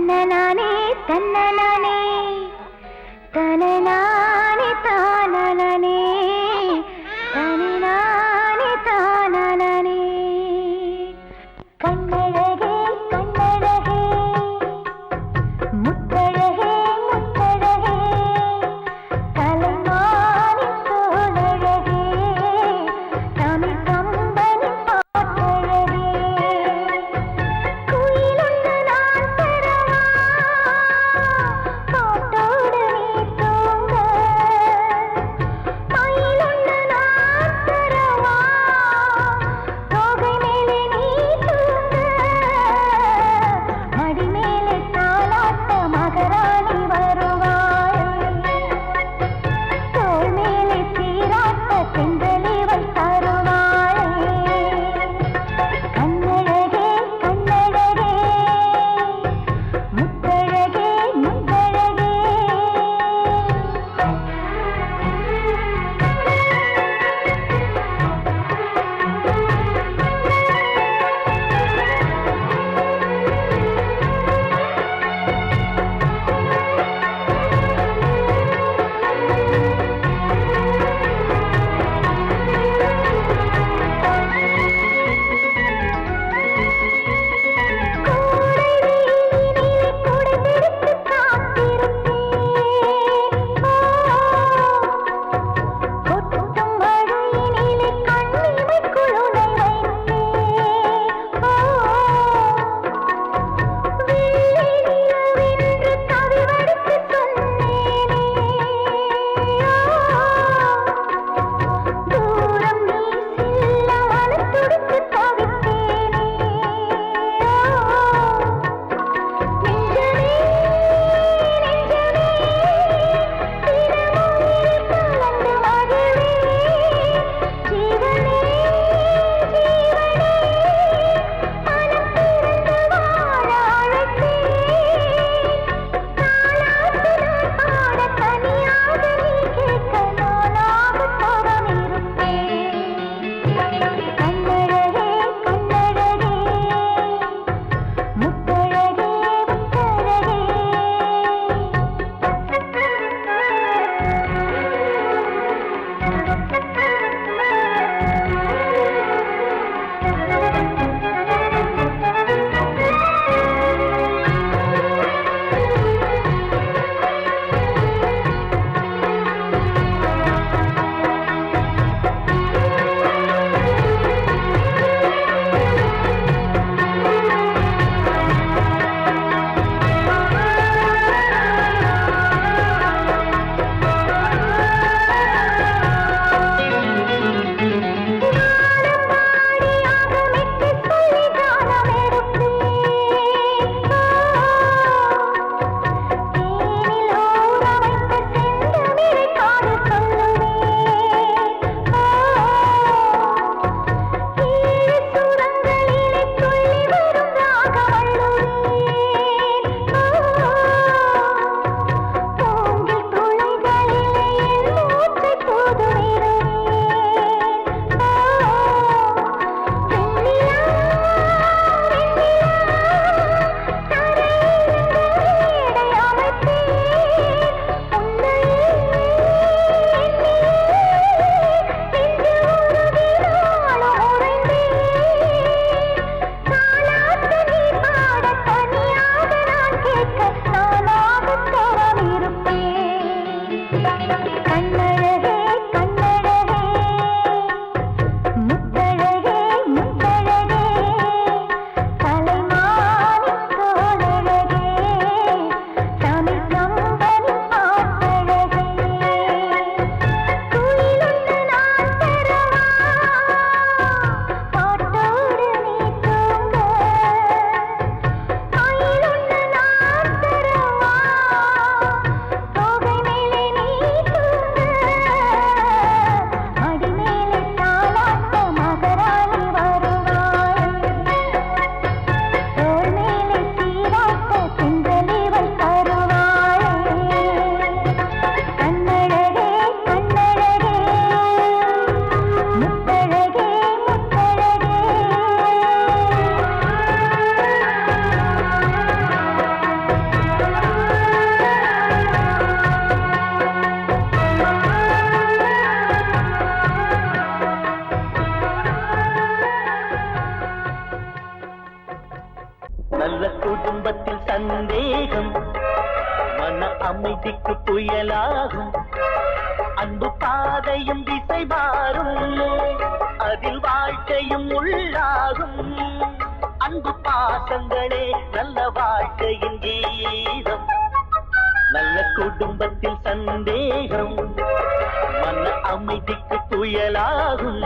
தன்னனானே தன்னனானே தனனானே தானனானே தனனானே தானனானே கண்ணழகே கண்ணழகே முத்தழகே முத்தழகே கலைமானி தோழழகே Tamil company பாட்டழகே குயிலொன்று நான் தரவா பாட்டோடு நீ தூங்க நல்ல குடும்பத்தில் சந்தேகம் மன அமைதிக்கு புயலாகும். அன்பு பாதையும் திசை மாறும், அதில் வாழ்க்கையும் உள்ளாகும். அன்பு பாசங்களே நல்ல வாழ்க்கையின் கீதம். நல்ல குடும்பத்தில் சந்தேகம் மன அமைதிக்கு புயலாகும்.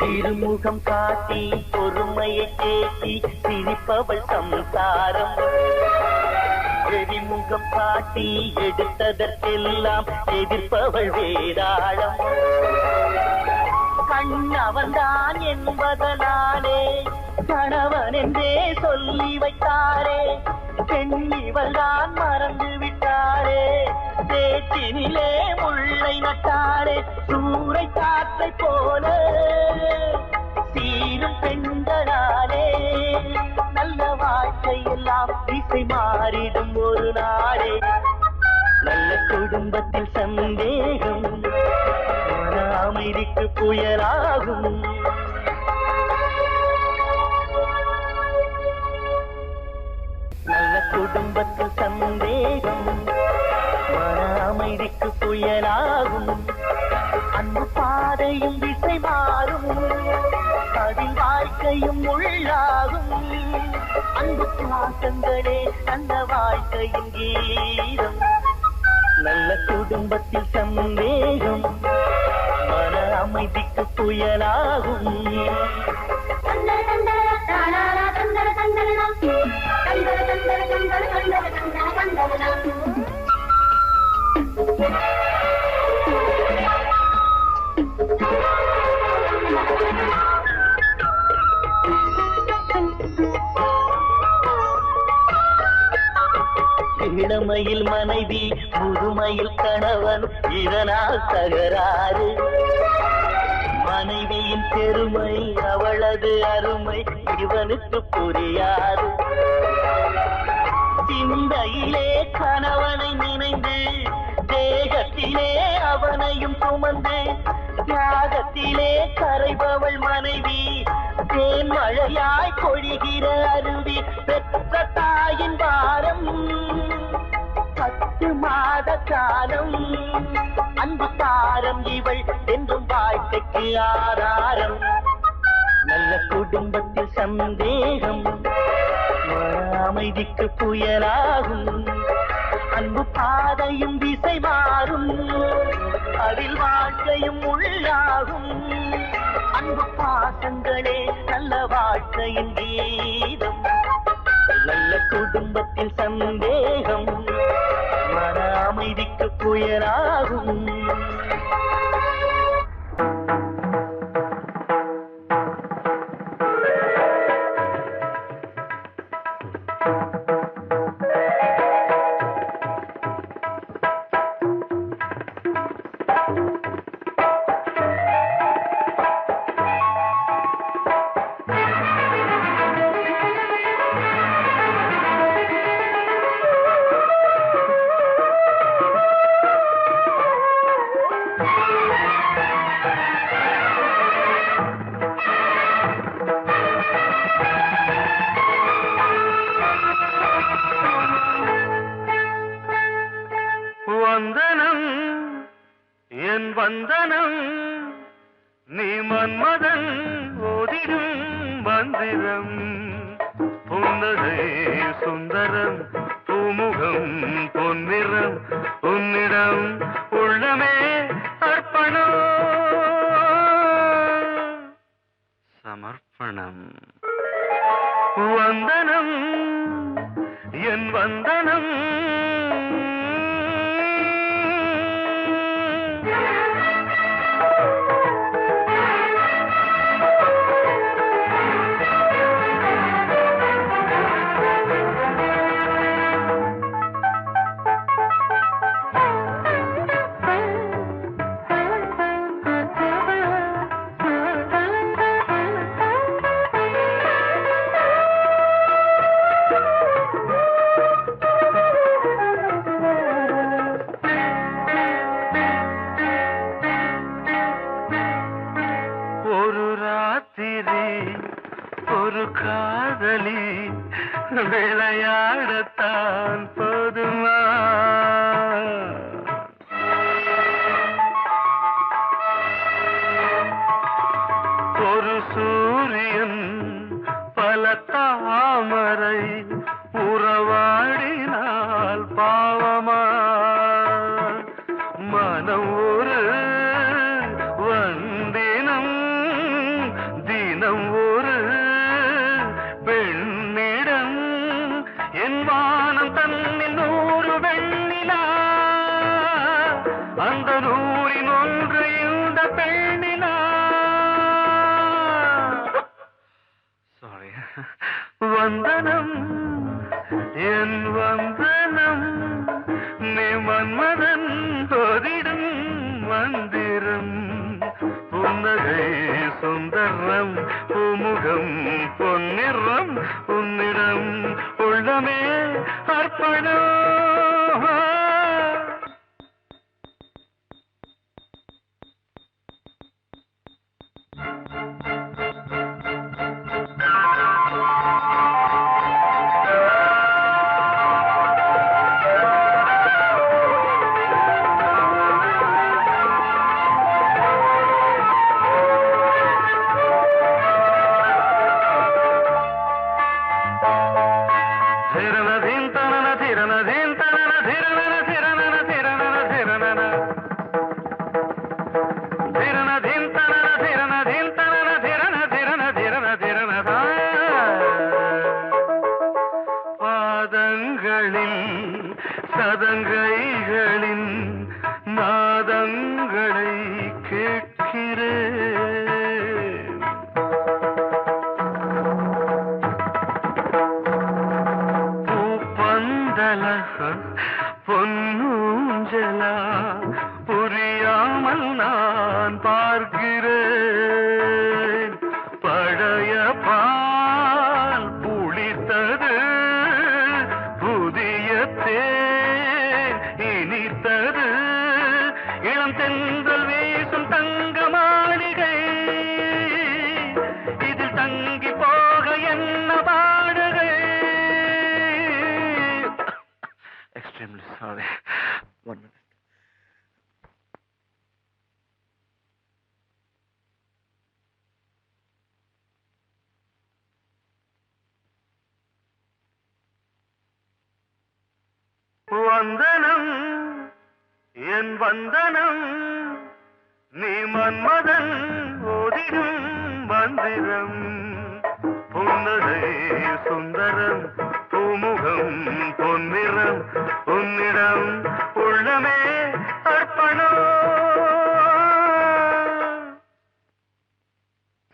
திருமுகம் காட்டி பொறுமையை தேக்கி சிரிப்பவள் சம்சாரம். எரிமுகம் காட்டி எடுத்ததற்கெல்லாம் எதிர்ப்பவள் வேதாளம். கண்ணவன்தான் என்பதனாலே கணவன் என்றே சொல்லி வைத்தாரே, பெண்ணிவள் தான் மறந்து விட்டாரே. தேச்சினிலே முள்ளை நட்டாரே, சூறை காற்றை போல சீரும் பெண்களாலே நல்ல வாழ்க்கையெல்லாம் திசை மாறிடும் ஒரு நாளே. நல்ல குடும்பத்தில் சந்தேகம் மன அமைதிக்கு புயலாகும். நல்ல குடும்பத்தில் சந்தேகம் மன அமைதிக்கு புயலாகும். அன்பு பாதையும் திசை மாறும், அதில் வாழ்க்கையும் உள்ளாகும். அன்பு பாசங்களே நல்ல வாழ்க்கையின் கீதம். நல்ல குடும்பத்தில் சந்தேகம் மன அமைதிக்கு புயலாகும். இளமையில் மனைவி, முதுமையில் கணவன், இதனால் தகராறு. மனைவியின் பெருமை, அவளது அருமை இவனுக்கு புரியாது. சிந்தையிலே கணவனை நினைந்து, தேகத்திலே அவனையும் சுமந்து, தியாகத்திலே கரைபவள் மனைவி, தேன் மழையாய் பொழிகிற அருவி. பெற்ற தாயின் பாரம் 10 மாத காலம், அன்பு தாரம் இவள் என்றும் வாழ்க்கைக்கு ஆதாரம். நல்ல குடும்பத்தில் சந்தேகம் அமைதிக்கு புயலாகும். அன்பு பாதையும் திசை மாறும், அதில் வாழ்க்கையும் உள்ளாகும். அன்பு பாசங்களே நல்ல வாழ்க்கையின் கீதம். நல்ல குடும்பத்தில் சந்தேகம் மன அமைதிக்கு புயலாகும். வந்தனம் என் வந்தனம், நீ மன்மதன் ஓதிடும் மந்திரம். புன்னகை சுந்தரம், பூமுகம் பொன்னிறம், உன்னிடம் உள்ளமே அர்ப்பணம் சமர்ப்பணம். வந்தனம் என் வந்தனம், விளையாடத்தான் போதுமா? ஒரு சூரியன் பல தாமரை உறவாடினால் பாவமா? மனம் ஒரு வந்தினம் தினம் ஒரு பெண்ணிடம் என் வானம் தன்னில் 100 வெண்ணிலா அந்த 100இன் ஒன்று இந்த பெண்ணிலா. சாரி. வந்தனம் என் வந்தனம் நீ மன்மதன் போதிடும் மந்திரம். புன்னகை சுந்தரம் பூமுகம் பொன்னிறம் உன்னிடம் உள்ளமே அர்ப்பணம். பாதங்களில் சதங்கைகளின் நாதங்களை கேட்கிறேன். பூப்பந்தல பொன்னூஞ்சலா புரியாமல் நான் பார்க்கிறேன். பழைய பால் புளித்தது புதிய தேன் இனித்தது இளம் தென்றல் வீசும் தங்க மாளிகை இதில் தங்கி போக என்ன பாடுகை. Extremely sorry. 1 minute. வந்தனம் என் வந்தனம் நீ மன்மதன் ஓதிடும் மந்திரம். புன்னகை சுந்தரம் பூமுகம் பொன்னிறம் உன்னிடம் உள்ளமே அர்ப்பணம்.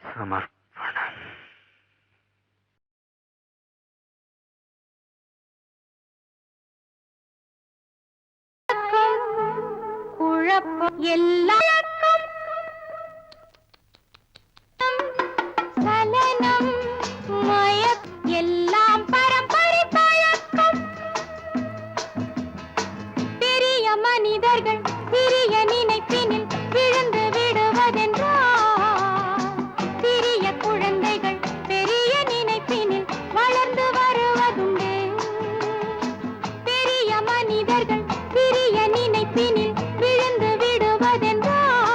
சமர்ப்பணம். குழப்பம் எல்லாம் சலனம் மயக் எல்லாம் பரம்பரை பழக்கம். பெரிய மனிதர்கள் சிறிய நினைப்பினில் விழுந்து விடுவதென்றால் சிறிய குழந்தைகள் பெரிய நினைப்பினில் வளர்ந்து வருவதுண்டு. பெரிய மனிதர்கள் சிறிய நினைப்பினில் விழுந்து விடுவதென்றால்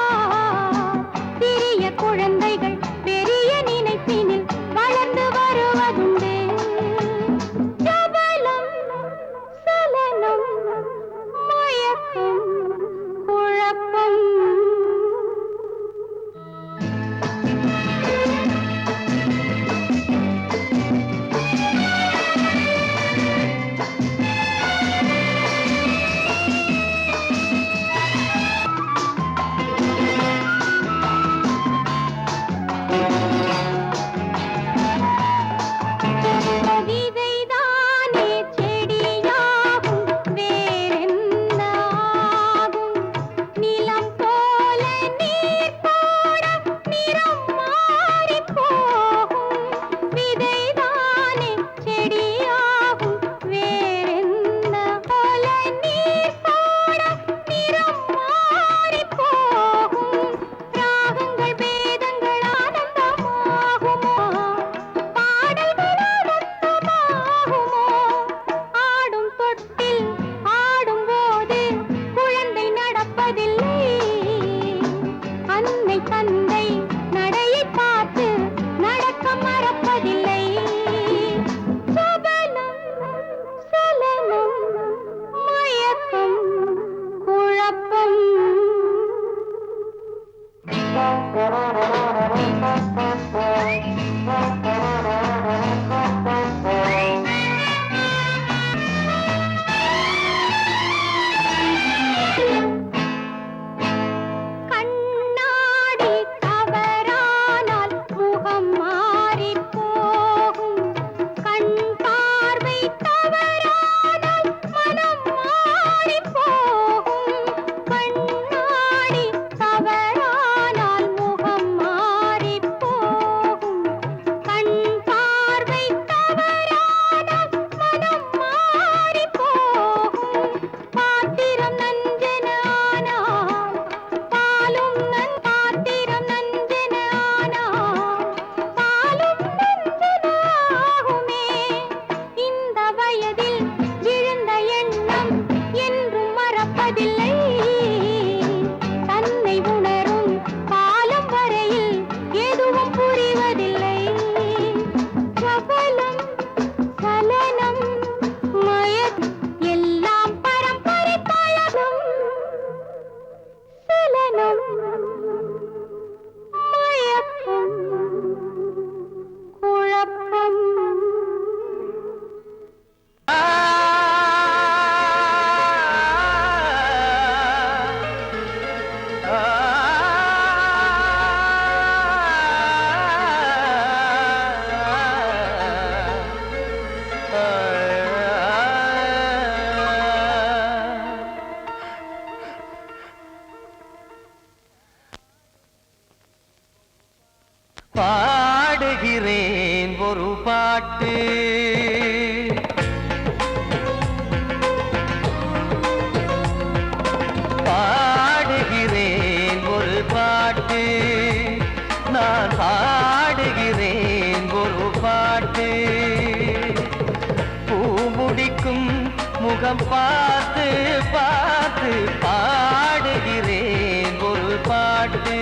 முகம் பார்த்து பார்த்து பாடுகிறேன் ஒரு பாட்டு,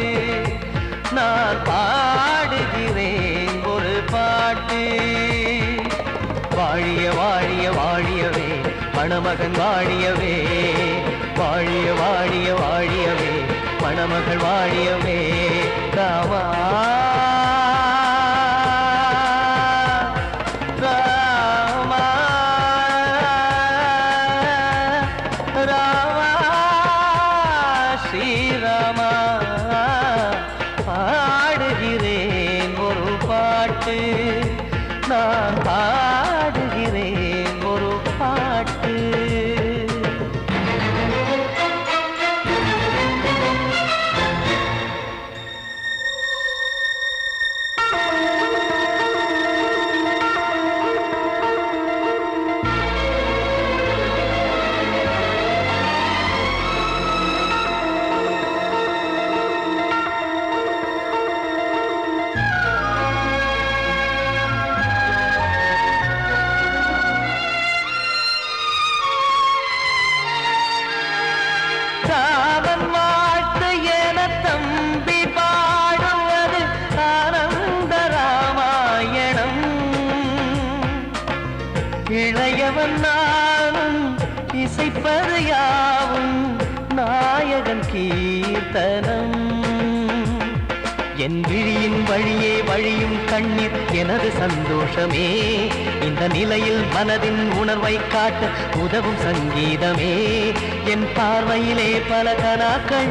நான் பாடுகிறேன் ஒரு பாட்டு. வாழிய வாழிய வாழியவே மணமகன் வாழியவே, வாழிய வாழிய வாழியவே மணமகள் வாழியவே. ராமா ராமா ராமா ஸ்ரீராமா, பாடுகிறேன் ஒரு பாட்டு, நான் பாடுகிறேன் ஒரு பாட்டு. ராமன் வாழ்த்து என தம்பி பாடுவது ஆனந்த ராமாயணம். இளையவன் நானும் இசைப்பது யாவும் நாயகன் கீர்த்தனம். என் விழியின் வழியே வழியும் கண்ணீர் எனது சந்தோஷமே, இந்த நிலையில் மனதின் உணர்வை காட்ட உதவும் சங்கீதமே. என் பார்வையிலே பல கனாக்கள்,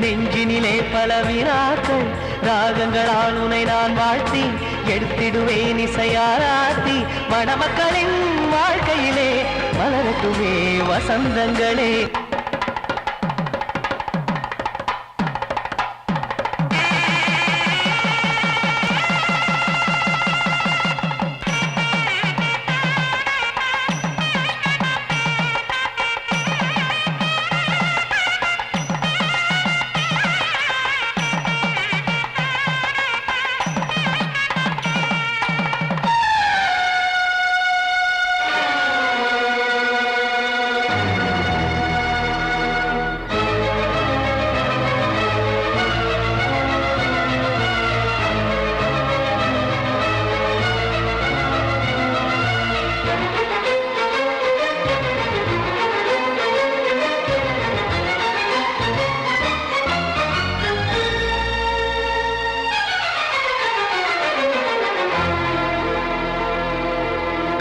நெஞ்சினிலே பல வினாக்கள், ராகங்களால் உனை நான் வாழ்த்தி எடுத்திடுவேன் இசையாராத்தி. மணமக்களின் வாழ்க்கையிலே மலரட்டுமே வசந்தங்களே.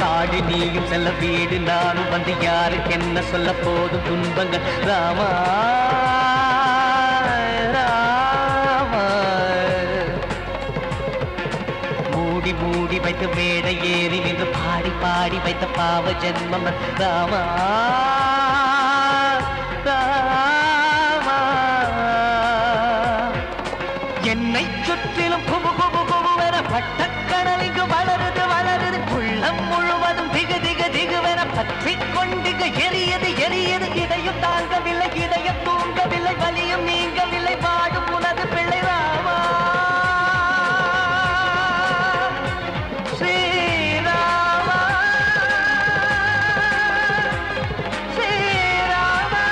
காடு நீயும் செல்ல வீடு நானும் வந்து யாருக்கு என்ன சொல்ல போதும் துன்பங்கள். ராமா ராமா, மூடி மூடி வைத்து மேடை ஏறி நின்று பாடி பாடி வைத்த பாவ ஜென்மம். ராமா ராமா, என்னை சுற்றிலும் குபு குபு குபுவென பட்டக்கடல் இங்கு வளருது வளருது, உள்ளம் முழுவதும் திகு திகு திகுவென பற்றி கொண்டிக எரியது எரியது. இதையும் தாங்கவில்லை இதயம் தூங்கவில்லை, வலியும் நீங்கவில்லை, வாடும் உனது பிள்ளை. ராமா ஸ்ரீராமா ஸ்ரீராமா.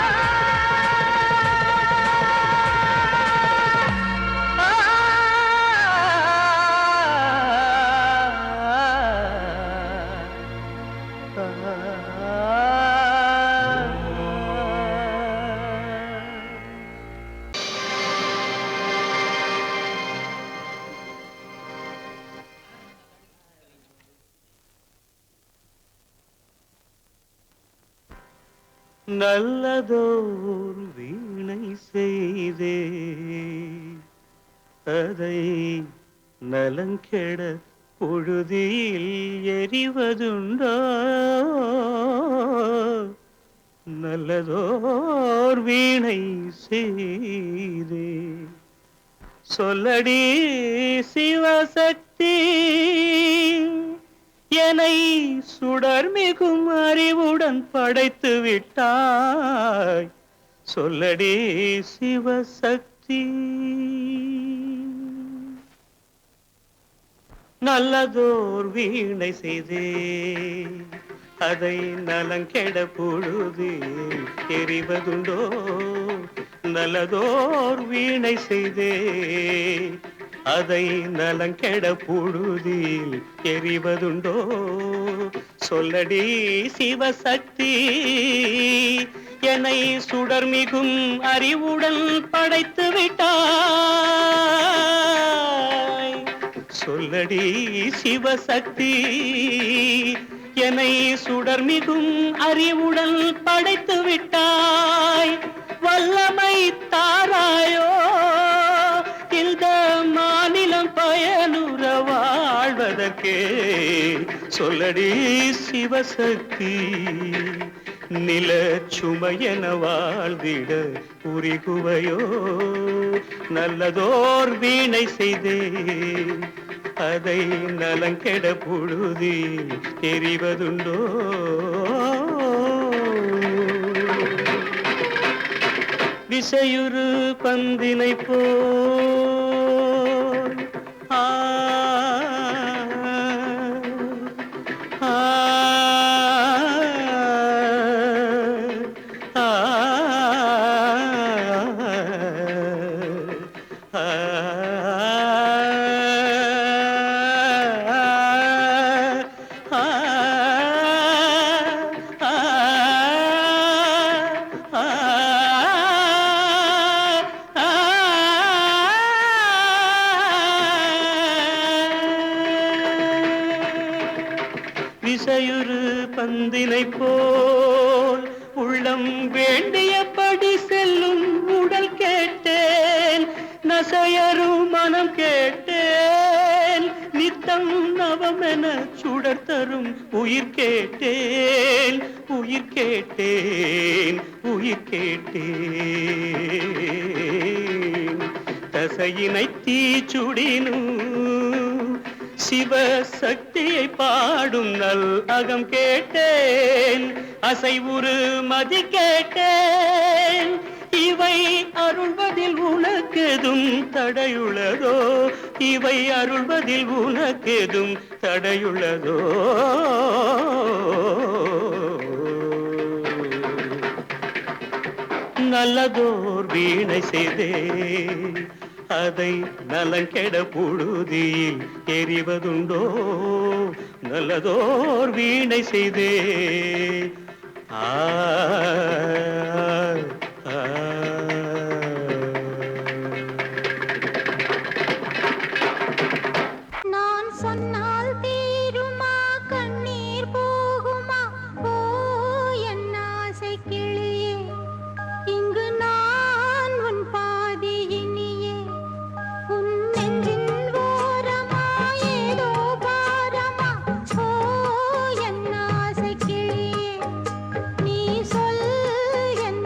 நல்லதோர் வீணை செய்தே அதை நலங்கெட பொழுதில் எறிவதுண்டோ. நல்லதோர் வீணை செய்தே சொல்லடி சிவசக்தி, என்னை சுடர் மிகும் அறிவுடன் படைத்து விட்டாய். சொல்லடி சிவசக்தி. நல்லதோர் வீணை செய்தே அதை நலங்கெட பொழுது எறிவதுண்டோ நல்லதோர் வீணை செய்தே அதை நலங்கெட பொழுதில் எறிவதுண்டோ சொல்லடி சிவசக்தி என்னை சுடர்மிகும் அறிவுடன் படைத்து விட்டாய் சொல்லடி சிவசக்தி என்னை சுடர்மிகும் அறிவுடன் படைத்து விட்டாய் வல்லமை தாராயோ இந்த மாநிலம் பயனுற வாழ்வதற்கே சொல்லடி சிவசக்தி நில சுமையென வாழ்ந்திட உரிகுவையோ நல்லதோர் வீணை செய்தே அதை நலங்கெட பொழுதி தெரிவதுண்டோ விசையுறு பந்தினை போல் ஆ ஆ விசையுறு பந்தினை போல் உள்ளம் வேண்டியபடி செல்லும் உடல் கேட்டேன் நசையரும் மனம் கேட்டேன் நித்தம் நவமென சுடர் தரும் உயிர் கேட்டேன் உயிர் கேட்டேன் உயிர் கேட்டேன் தசையினை தீச்சுடினும் சிவசக்தியை பாடும் நல் அகம் கேட்டேன் அசைவுறு மதி கேட்டேன் இவை அருள்வதில் உனக்கெதும் தடையுள்ளதோ இவை அருள்வதில் உனக்கெதும் தடையுள்ளதோ நல்லதோர் வீணை செய்தே அதை நலங்கெட பொழுதில் எறிவதுண்டோ நல்லதோர் வீணை செய்தே ஆ நான் சொன்னால் தீருமா கண்ணீர் போகுமா ஓ என் ஆசை கிளியே இங்கு நான் உன் பாதி இனியே உன் நெஞ்சின் ஓரமா ஏதோ பாரமா ஓ என் ஆசை கிளியே நீ சொல் என்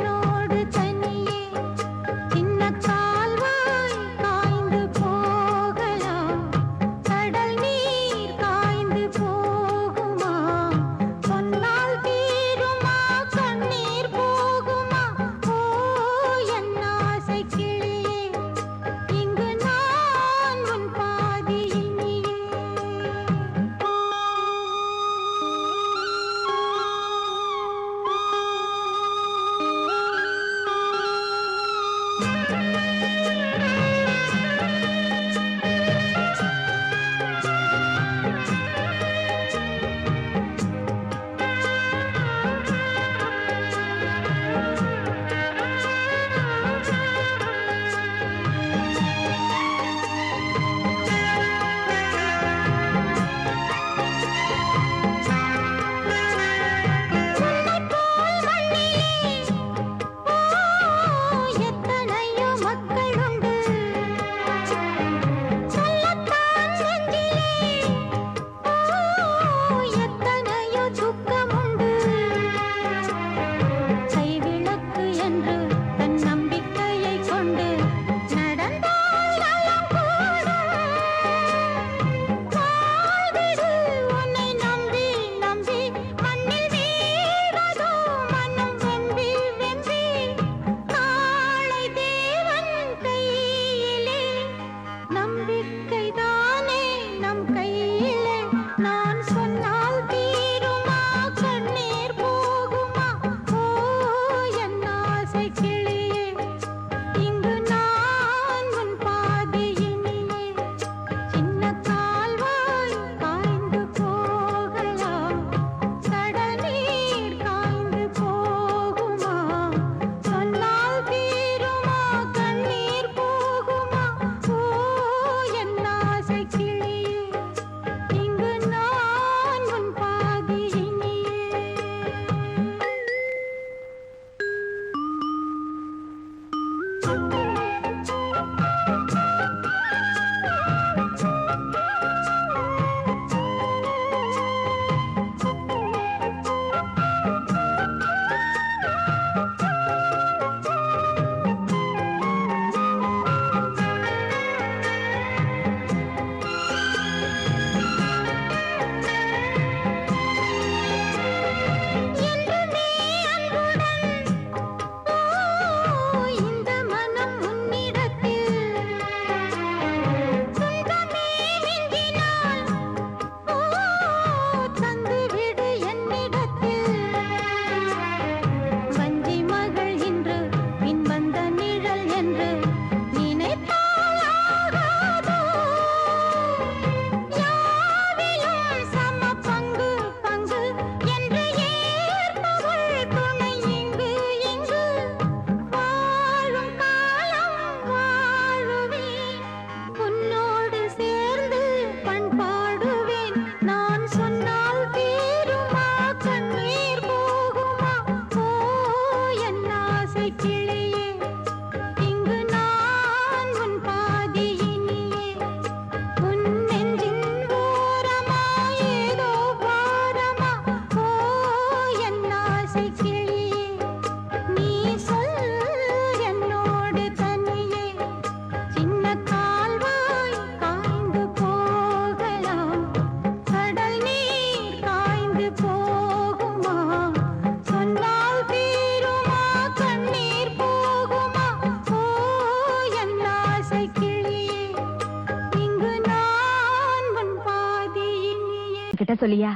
சொல்லியா?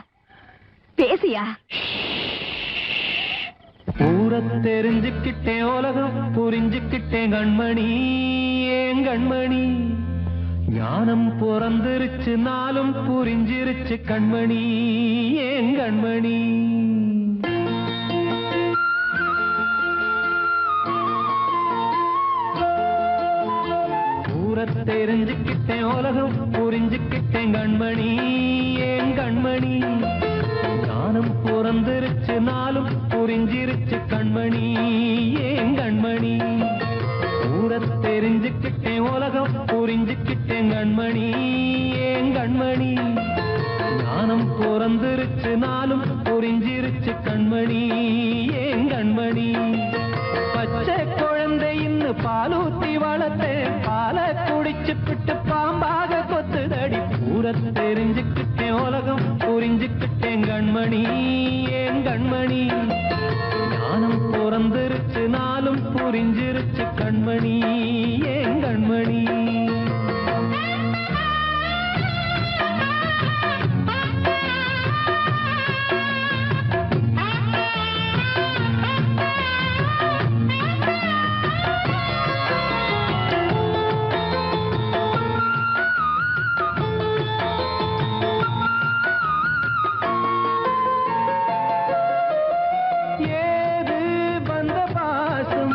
பேசியா? ஊரை தெரிஞ்சுக்கிட்டேன், உலகம் புரிஞ்சுக்கிட்டேன் கண்மணி, ஏன் கண்மணி. ஞானம் பிறந்திருச்சு, நாளும் புரிஞ்சிருச்சு கண்மணி, ஏன் கண்மணி. ஊரை தெரிஞ்சுக்கிட்டேன், உலகம் புரிஞ்சுக்கிட்டேன் கண்மணி, ஏன் கண்மணி. ஞானம் பிறந்திருச்சு, நாளும் புரிஞ்சிருச்சு கண்மணி, ஏன் கண்மணி. ஊரை தெரிஞ்சுக்கிட்டேன், உலகம் புரிஞ்சுக்கிட்டேன் கண்மணி, ஏன் கண்மணி. ஞானம் பிறந்திருச்சு, நாளும் புரிஞ்சிருச்சு கண்மணி, ஏன் கண்மணி. பச்சை குழந்தை இன்னும் பாலூத்தி வளர்த்தேன், பாலை குடிச்சுப்பிட்டு பாம்பாக கொத்துதடி. ஊரை தெரிஞ்சுக்கிட்டேன், உலகம் புரிஞ்சுக்கிட்டேன் கண்மணி, ஏன் கண்மணி. ஞானம் பிறந்திருச்சு, நாளும் புரிஞ்சிருச்சு கண்மணி, ஏன் கண்மணி. ஏது வந்த பாசம்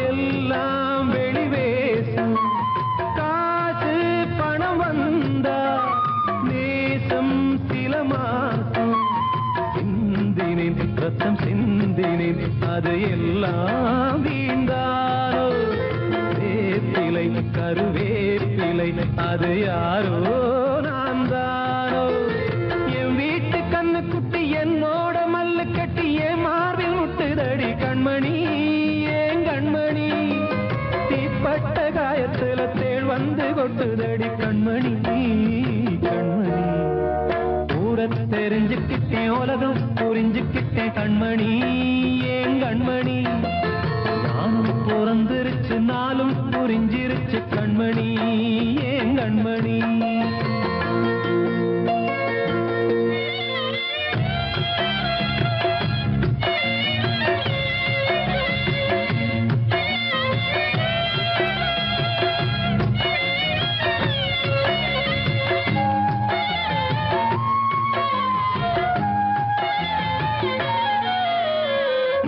எல்லாம் வெளிவேசம், காசு பணம் வந்தா நேசம் சில மாசம். சிந்தினேன் ரத்தம் சிந்தினேன், அது எல்லாம் வீண்டாரோ. வேப்பிலை கருவேப்பிலை, அது யாரோ நான் தானோ. என் வீட்டு கண்ணு குட்டி என்னோட மல்லு கட்டி என் மார்பில் முட்டுதடி கண்மணி, ஏன் கண்மணி. தீப்பட்ட காயத்துல தேள் வந்து கொட்டுதடி கண்மணி, கண்மணி. ஊரை தெரிஞ்சுக்கிட்டேன், உலகம் புரிஞ்சுக்கிட்டேன் கண்மணி, ஏன் கண்மணி. நானும் பிறந்திருச்சு, நாளும் புரிஞ்சிருச்சு கண்மணி, ஏன் கண்மணி.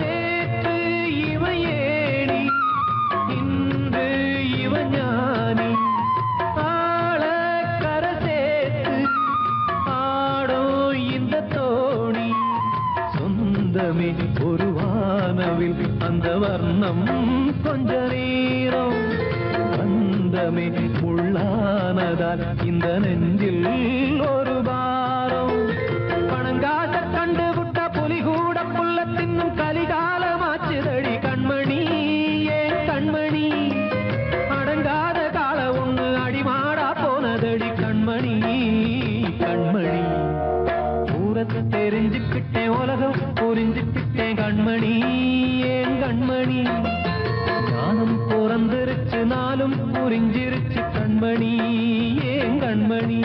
நேற்று இவ ஏணி, இன்று இவ ஞானி. ஆள கரை சேர்த்து ஆடோ இந்த தோணி. சொந்தமே ஒரு வானவில், அந்த வர்ணம் கொஞ்ச நேரம். பந்தமே முள்ளானதால் இந்த நெஞ்சில் ஒரு பாரம். பணங்காச கண்டு விட்ட புலி கூட புல்ல தின்னும் கலிகாலமாச்சுதடி கண்மணி, ஏன் கண்மணி. அடங்காத கால ஒண்ணு அடிமாடா போனதடி கண்மணி, கண்மணி. ஊரை தெரிஞ்சுக்கிட்டேன், உலகம் புரிஞ்சுக்கிட்டேன் கண்மணி, ஏன் கண்மணி. ஞானம் பிறந்திருச்சு, நாளும் புரிஞ்சிருச்சு கண்மணி, ஏன் கண்மணி.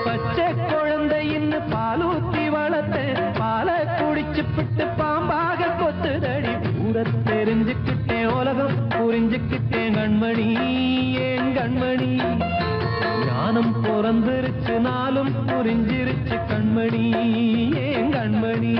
பச்சை குழந்தை இன்னும் பாலூத்தி வளர்த்தேன், பாலை குடிச்சுப்பிட்டு பாம்பாக கொத்துதடி. ஊரை தெரிஞ்சுக்கிட்டேன், உலகம் புரிஞ்சுக்கிட்டேன் கண்மணி, ஏன் கண்மணி. ஞானம் பிறந்திருச்சு, நாளும் புரிஞ்சிருச்சு கண்மணி, ஏன் கண்மணி.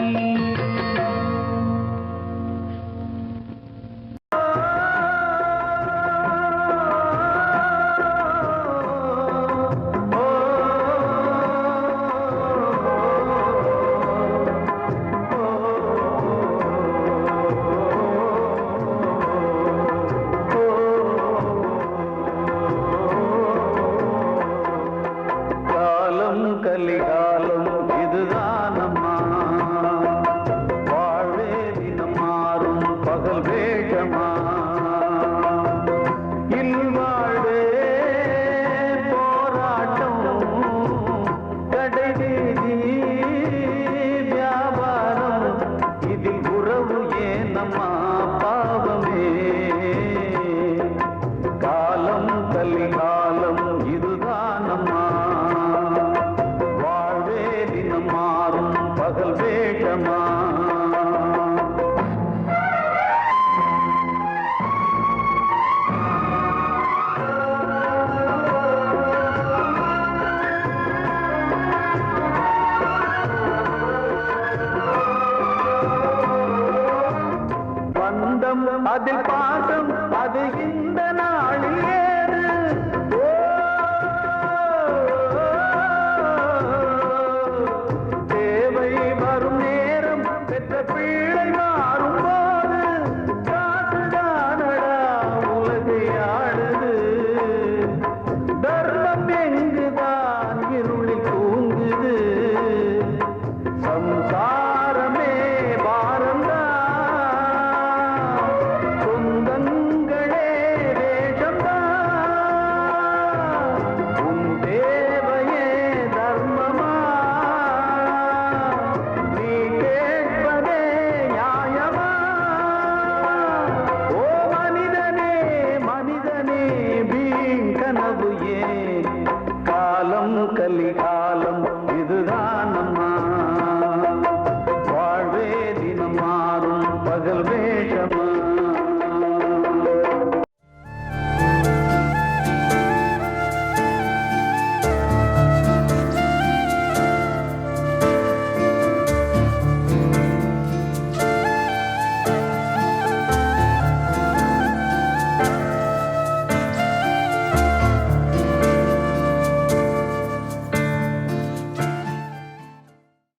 கலிகாலம் இதுதான் அதில் பாசம் அது இந்த நாளில் ஏது தேவை வரும் நேரம் பெற்ற பிள்ளை மாறும் போது காசுதானடா உலகை ஆடுது தர்மம் எங்குதான் இருளில் தூங்குது சம்சாரமே பாரந்தா சொந்தங்களே வேஷம்தான் உன் தேவையே தர்மமா நீ கேட்பதே நியாயமா ஓ மனிதனே மனிதனே வீண் கனவு ஏன் காலம் கலிகாலம் இதுதான் அம்மா